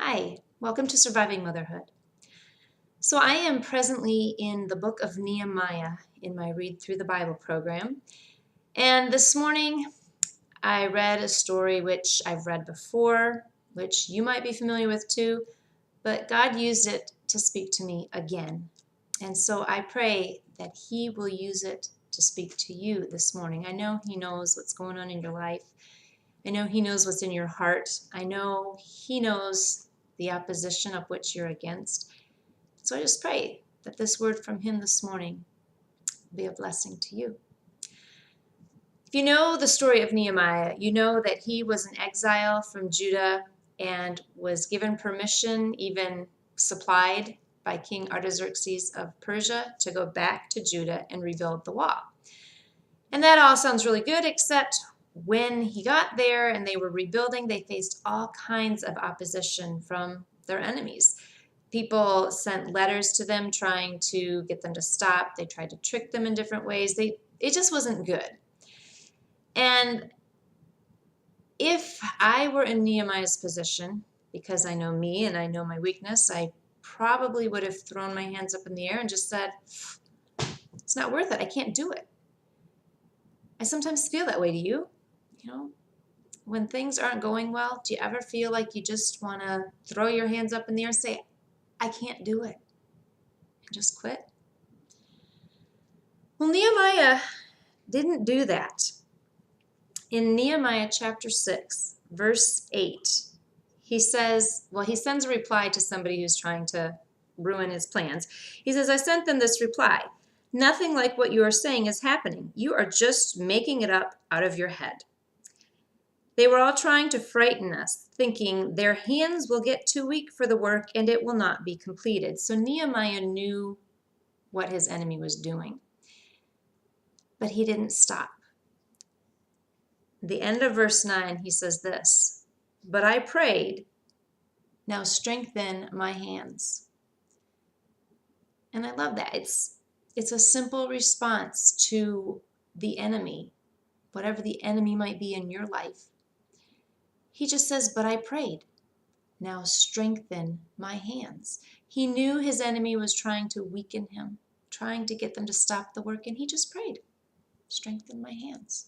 Hi, welcome to Surviving Motherhood. So I am presently in the book of Nehemiah in my Read Through the Bible program. And this morning I read a story which I've read before, which you might be familiar with too, but God used it to speak to me again. And so I pray that He will use it to speak to you this morning. I know He knows what's going on in your life. I know He knows what's in your heart. I know He knows the opposition of which you're against. So I just pray that this word from Him this morning will be a blessing to you. If you know the story of Nehemiah, you know that he was in exile from Judah and was given permission, even supplied by King Artaxerxes of Persia, to go back to Judah and rebuild the wall. And that all sounds really good, except when he got there and they were rebuilding, they faced all kinds of opposition from their enemies. People sent letters to them trying to get them to stop. They tried to trick them in different ways. It just wasn't good. And if I were in Nehemiah's position, because I know me and I know my weakness, I probably would have thrown my hands up in the air and just said, it's not worth it. I can't do it. I sometimes feel that way. Do you? You know, when things aren't going well, do you ever feel like you just want to throw your hands up in the air and say, I can't do it, and just quit? Well, Nehemiah didn't do that. In Nehemiah chapter 6, verse 8, he says, he sends a reply to somebody who's trying to ruin his plans. He says, I sent them this reply. Nothing like what you are saying is happening. You are just making it up out of your head. They were all trying to frighten us, thinking their hands will get too weak for the work and it will not be completed. So Nehemiah knew what his enemy was doing, but he didn't stop. The end of verse 9, he says this, but I prayed, now strengthen my hands. And I love that. It's a simple response to the enemy, whatever the enemy might be in your life. He just says, but I prayed, now strengthen my hands. He knew his enemy was trying to weaken him, trying to get them to stop the work, and he just prayed, strengthen my hands.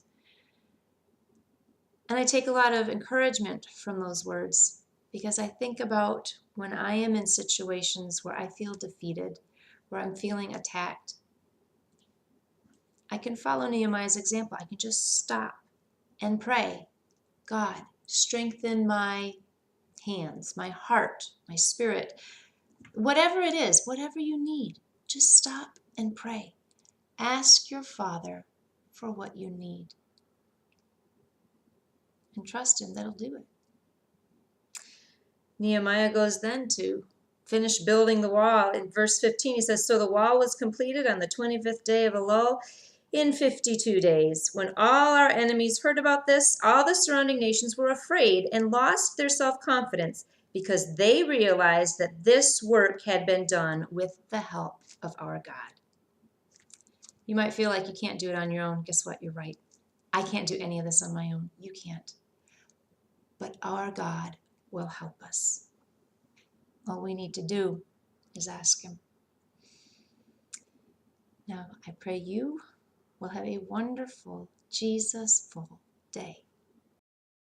And I take a lot of encouragement from those words because I think about when I am in situations where I feel defeated, where I'm feeling attacked. I can follow Nehemiah's example. I can just stop and pray, God, strengthen my hands, my heart, my spirit, whatever it is, whatever you need, just stop and pray. Ask your Father for what you need. And trust Him that He'll do it. Nehemiah goes then to finish building the wall. In verse 15, he says, so the wall was completed on the 25th day of Elul in 52 days. When all our enemies heard about this, all the surrounding nations were afraid and lost their self-confidence because they realized that this work had been done with the help of our God. You might feel like you can't do it on your own. Guess what? You're right. I can't do any of this on my own. You can't. But our God will help us. All we need to do is ask Him. Now, I pray you will have a wonderful, Jesus-full day.